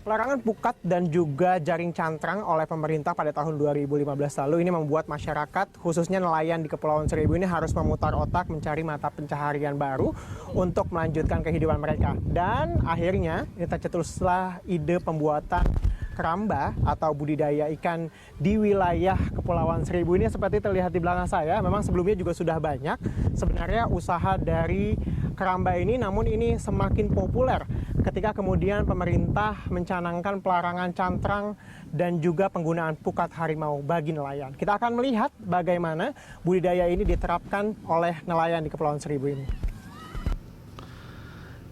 Pelarangan pukat dan juga jaring cantrang oleh pemerintah pada tahun 2015 lalu ini membuat masyarakat, khususnya nelayan di Kepulauan Seribu ini harus memutar otak mencari mata pencaharian baru untuk melanjutkan kehidupan mereka. Dan akhirnya ini tercetuslah ide pembuatan keramba atau budidaya ikan di wilayah Kepulauan Seribu ini seperti terlihat di belakang saya. Memang sebelumnya juga sudah banyak sebenarnya usaha dari keramba ini, namun ini semakin populer ketika kemudian pemerintah mencanangkan pelarangan cantrang dan juga penggunaan pukat harimau bagi nelayan. Kita akan melihat bagaimana budidaya ini diterapkan oleh nelayan di Kepulauan Seribu ini.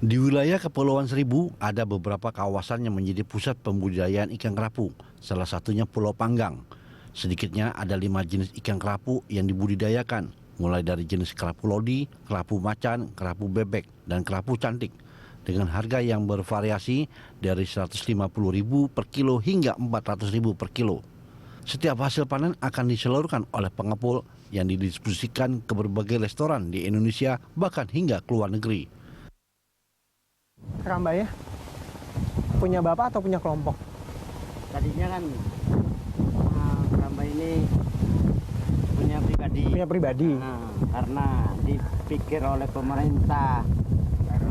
Di wilayah Kepulauan Seribu ada beberapa kawasan yang menjadi pusat pembudidayaan ikan kerapu, salah satunya Pulau Panggang. Sedikitnya ada 5 jenis ikan kerapu yang dibudidayakan, mulai dari jenis kerapu lodi, kerapu macan, kerapu bebek, dan kerapu cantik, dengan harga yang bervariasi dari Rp150.000 per kilo hingga Rp400.000 per kilo. Setiap hasil panen akan disalurkan oleh pengepul yang didistribusikan ke berbagai restoran di Indonesia, bahkan hingga ke luar negeri. Keramba ya? Punya bapak atau punya kelompok? Tadinya kan keramba ini punya pribadi. Punya pribadi? Karena dipikir oleh pemerintah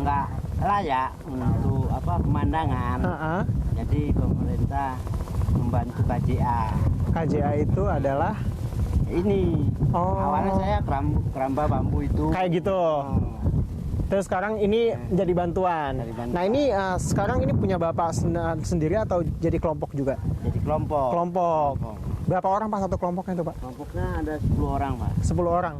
nggak layak untuk pemandangan. Jadi pemerintah membantu KJA. KJA itu adalah? Ini. Awalnya saya keramba bambu itu. Kayak gitu? Terus sekarang ini jadi bantuan. Nah ini sekarang ini punya bapak sendiri atau jadi kelompok juga? Jadi kelompok. Kelompok. Berapa orang Pak satu kelompoknya itu Pak? Kelompoknya ada 10 orang Pak. 10 orang.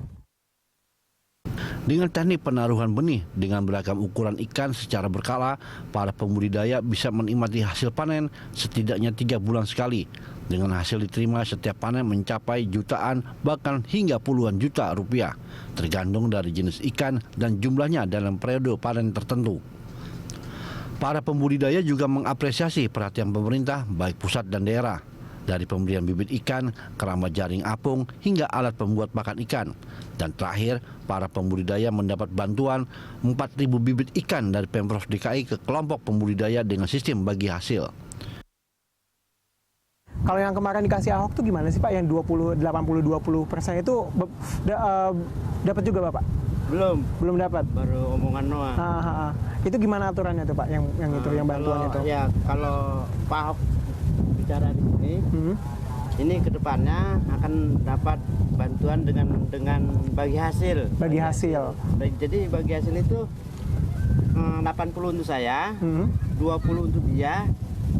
Dengan teknik penaruhan benih dengan beragam ukuran ikan secara berkala, para pembudidaya bisa menikmati hasil panen setidaknya 3 bulan sekali. Dengan hasil diterima setiap panen mencapai jutaan bahkan hingga puluhan juta rupiah, tergantung dari jenis ikan dan jumlahnya dalam periode panen tertentu. Para pembudidaya juga mengapresiasi perhatian pemerintah baik pusat dan daerah, dari pemberian bibit ikan, keramba jaring apung, hingga alat pembuat pakan ikan. Dan terakhir, para pembudidaya mendapat bantuan 4.000 bibit ikan dari Pemprov DKI ke kelompok pembudidaya dengan sistem bagi hasil. Kalau yang kemarin dikasih Ahok tuh gimana sih Pak? Yang 80-20% itu dapat juga Bapak? Belum dapat. Baru omongan doang. Itu gimana aturannya tuh Pak? Yang bantuan itu? Ya kalau Pak Ahok bicara di sini, ini kedepannya akan dapat bantuan dengan bagi hasil. Bagi hasil. Jadi bagi hasil itu 80 untuk saya, 20 untuk dia,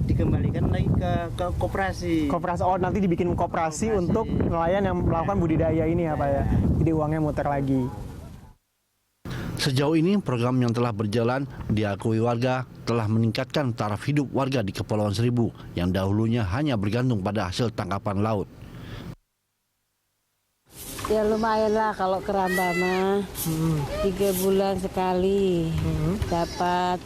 dikembalikan lagi ke koperasi. Koperasi, nanti dibikin koperasi untuk nelayan yang melakukan budidaya ini ya Pak ya. Jadi uangnya muter lagi. Sejauh ini program yang telah berjalan diakui warga telah meningkatkan taraf hidup warga di Kepulauan Seribu yang dahulunya hanya bergantung pada hasil tangkapan laut. Ya lumayan lah kalau keramba mah 3 bulan sekali dapat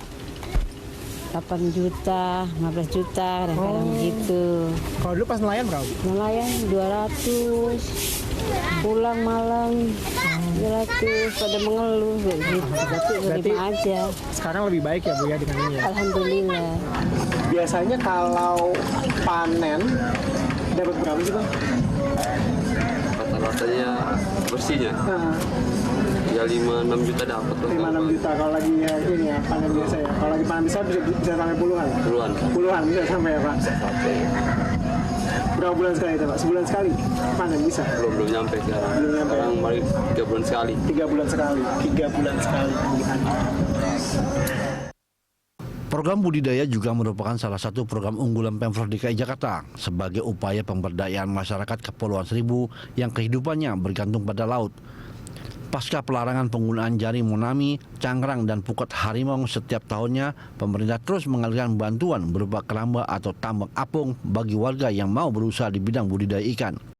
8 juta, 15 juta, kadang-kadang gitu. Kalau dulu pas nelayan berapa? Nelayan 200, pulang malam 200, pada mengeluh gitu. Berarti terima aja. Sekarang lebih baik ya Bu ya dengan ini ya? Alhamdulillah. Biasanya kalau panen dapat berapa sih Bang? Rata-ratanya bersihnya ya 5-6 juta dapat. 5-6 juta kalau lagi ya, ini ya panen biasa ya. Kalau lagi panen besar bisa sampai puluhan. Puluhan bisa sampai ya Pak. Berapa bulan sekali itu Pak? Sebulan sekali panen bisa? Belum nyampe sekarang. Sekarang paling 3 bulan sekali. 3 bulan sekali. 3 bulan sekali. Program budidaya juga merupakan salah satu program unggulan Pemprov DKI Jakarta sebagai upaya pemberdayaan masyarakat Kepulauan Seribu yang kehidupannya bergantung pada laut. Pasca pelarangan penggunaan jaring monami, cangrang, dan pukat harimau setiap tahunnya, pemerintah terus mengalirkan bantuan berupa keramba atau tambak apung bagi warga yang mau berusaha di bidang budidaya ikan.